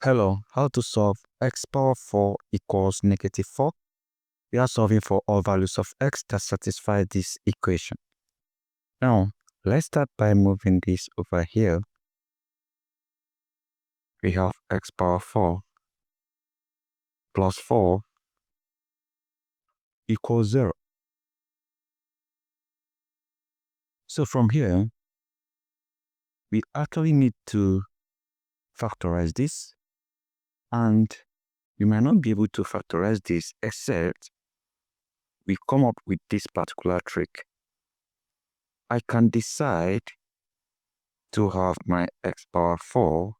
Hello, how to solve x power 4 equals -4? We are solving for all values of x that satisfy this equation. Now, let's start by moving this over here. We have x power 4 plus 4 equals 0. So from here, we actually need to factorize this, and we might not be able to factorize this except we come up with this particular trick. I can decide to have my x power 4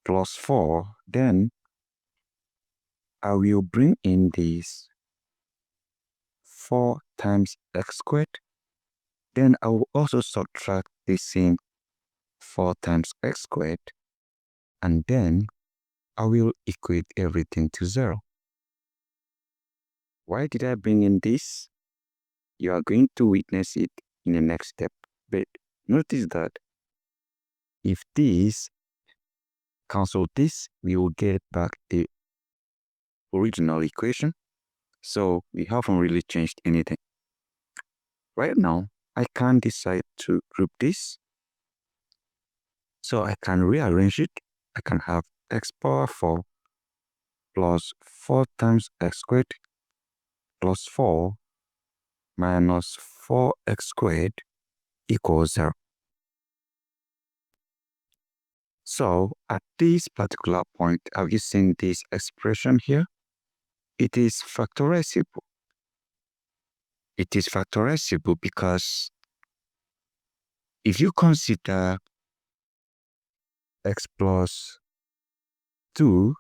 plus 4, then I will bring in this 4 times x squared. Then I will also subtract this same 4 times x squared, and then I will equate everything to 0. Why did I bring in this? You are going to witness it in the next step. But notice that if this cancel this, we will get back the original equation. So we haven't really changed anything. Right now, I can decide to group this. So I can rearrange it. I can have x power 4 plus 4 times x squared plus 4 minus 4x squared equals 0. So at this particular point, have you seen this expression here? It is factorizable. It is factorizable because if you consider x plus 2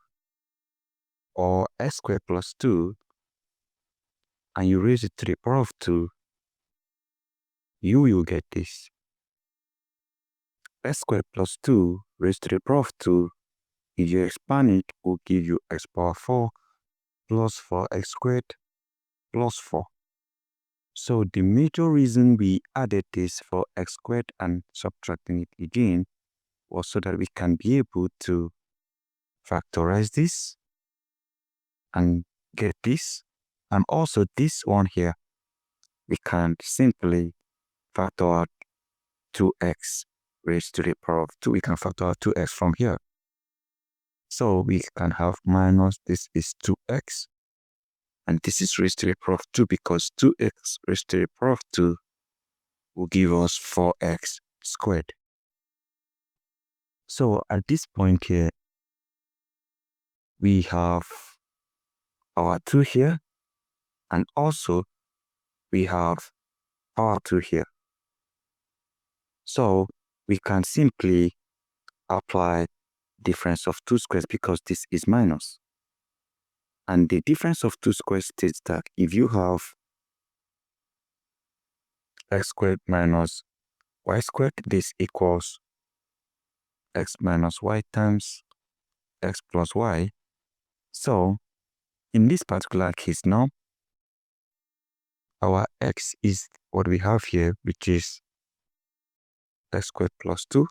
or x squared plus 2 and you raise it to the power of 2, you will get this. X squared plus 2 raised to the power of 2, if you expand it, will give you x power 4 plus 4x squared plus 4. So the major reason we added this for x squared and subtracting it again was so that we can be able to factorize this and get this. And also this one here, we can simply factor out 2x raised to the power of 2. We can factor out 2x from here. So we can have minus, this is 2x. And this is raised to the power of 2 because 2x raised to the power of 2 will give us 4x squared. So at this point here, we have our 2 here, and also we have our 2 here. So we can simply apply difference of 2 squares because this is minus. And the difference of 2 squares states that if you have x squared minus y squared, this equals x minus y times x plus y. So in this particular case now, our x is what we have here, which is x squared plus 2,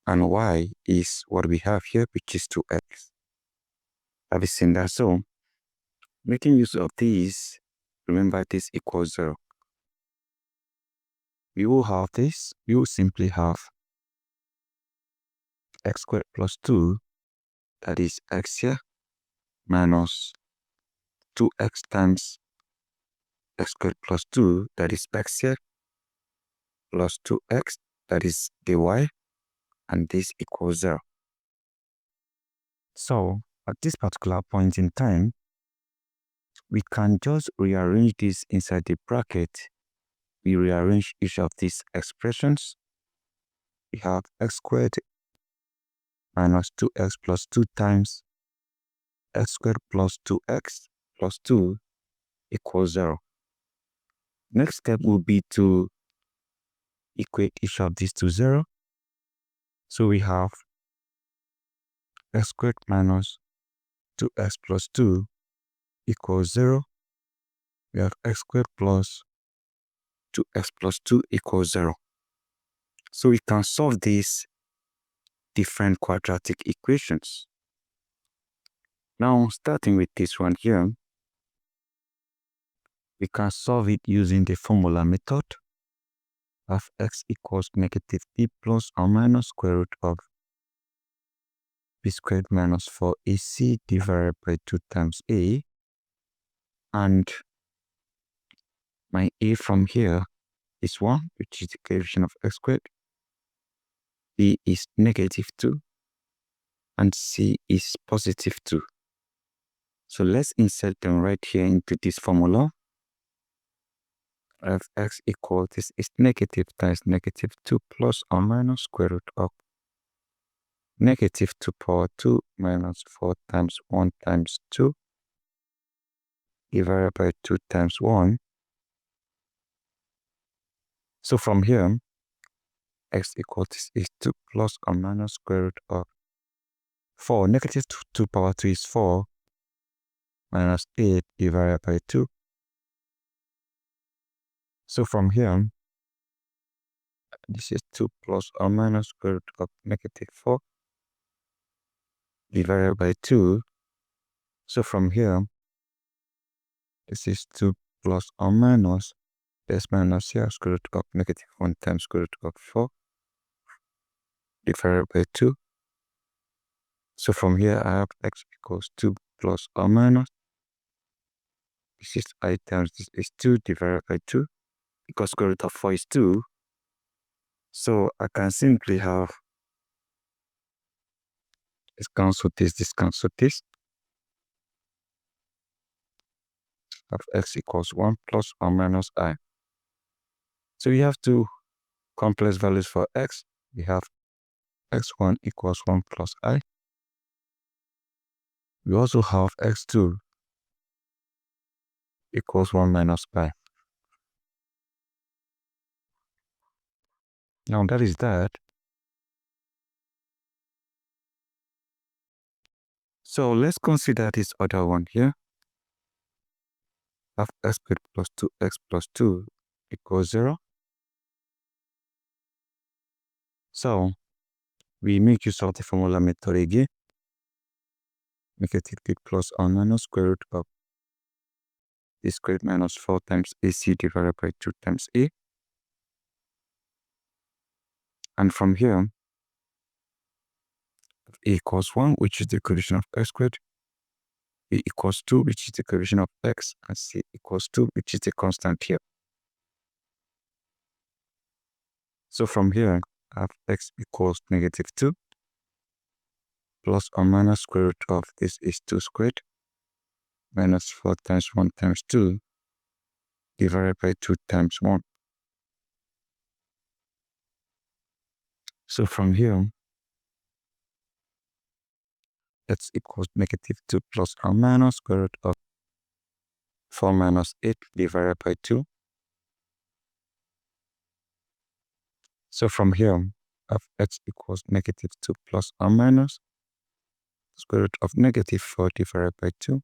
and y is what we have here, which is 2x. Have you seen that? So making use of these, remember this equals 0. We will have this, we will simply have x squared plus 2, that is x here, minus 2x times x squared plus 2, that is x here, plus 2x, that is dy, and this equals 0. So at this particular point in time, we can just rearrange this inside the bracket. We rearrange each of these expressions. We have x squared minus 2x plus 2 times x squared plus 2x plus 2 equals 0. Next step will be to equate each of these to 0. So we have x squared minus 2x plus 2 equals 0. We have x squared plus 2x plus 2 equals 0. So we can solve this different quadratic equations. Now, starting with this one here, we can solve it using the formula method of x equals negative b plus or minus square root of b squared minus 4ac divided by 2 times a. And my a from here is 1, which is the coefficient of x squared. B is negative 2. And c is positive 2. So let's insert them right here into this formula. F x equals this is negative times negative 2 plus or minus square root of negative 2 power 2 minus 4 times 1 times 2 divided by 2 times 1. So from here, x equals this is 2 plus or minus square root of 4. Negative 2 power 3 is 4 minus 8 divided by 2. So from here, this is 2 plus or minus square root of negative 4 divided by 2. So from here, this is 2 plus or minus, this minus here, square root of negative 1 times square root of 4 divided by 2. So from here, I have x equals 2 plus or minus. This is I times this is 2 divided by 2. Because square root of 4 is 2. So I can simply have this cancel this. Have x equals 1 plus or minus I. So we have two complex values for x. We have x1 equals 1 plus I. We also have x2 equals 1 minus pi. Now that is that. So let's consider this other one here. Have x squared plus 2x plus 2 equals 0. So we make use of the formula method again. Negative b plus or minus square root of b squared minus 4 times ac divided by 2 times a. And from here, a equals 1, which is the coefficient of x squared. B equals 2, which is the coefficient of x, and c equals 2, which is the constant here. So from here, I have x equals negative 2 plus or minus square root of this is 2 squared minus 4 times 1 times 2 divided by 2 times 1. So from here, x equals negative 2 plus or minus square root of 4 minus 8 divided by 2. So from here, I have x equals negative 2 plus or minus square root of negative 4 divided by 2.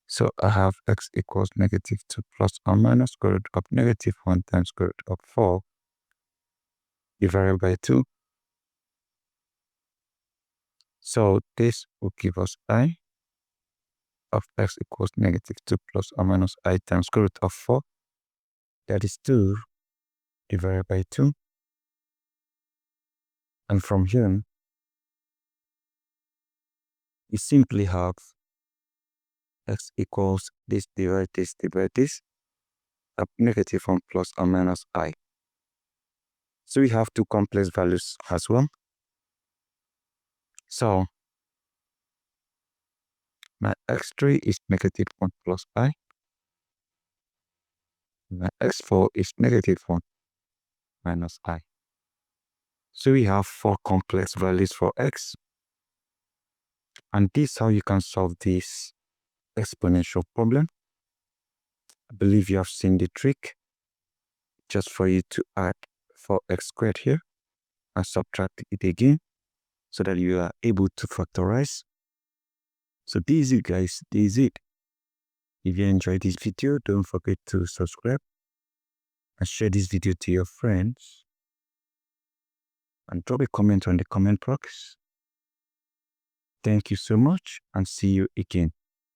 So I have x equals negative 2 plus or minus square root of negative 1 times square root of 4 divided by 2. So this will give us I of x equals negative 2 plus or minus I times square root of 4. That is 2 divided by 2. And from here, we simply have x equals this divided this of negative 1 plus or minus I. So we have two complex values as well. So my x3 is negative 1 plus I. My x4 is negative 1 minus I. So we have four complex values for x. And this is how you can solve this exponential problem. I believe you have seen the trick. Just for you to add 4x squared here and subtract it again so that you are able to factorize. So this is it, guys. This is it. If you enjoyed this video, don't forget to subscribe and share this video to your friends. and drop a comment on the comment box. Thank you so much and see you again.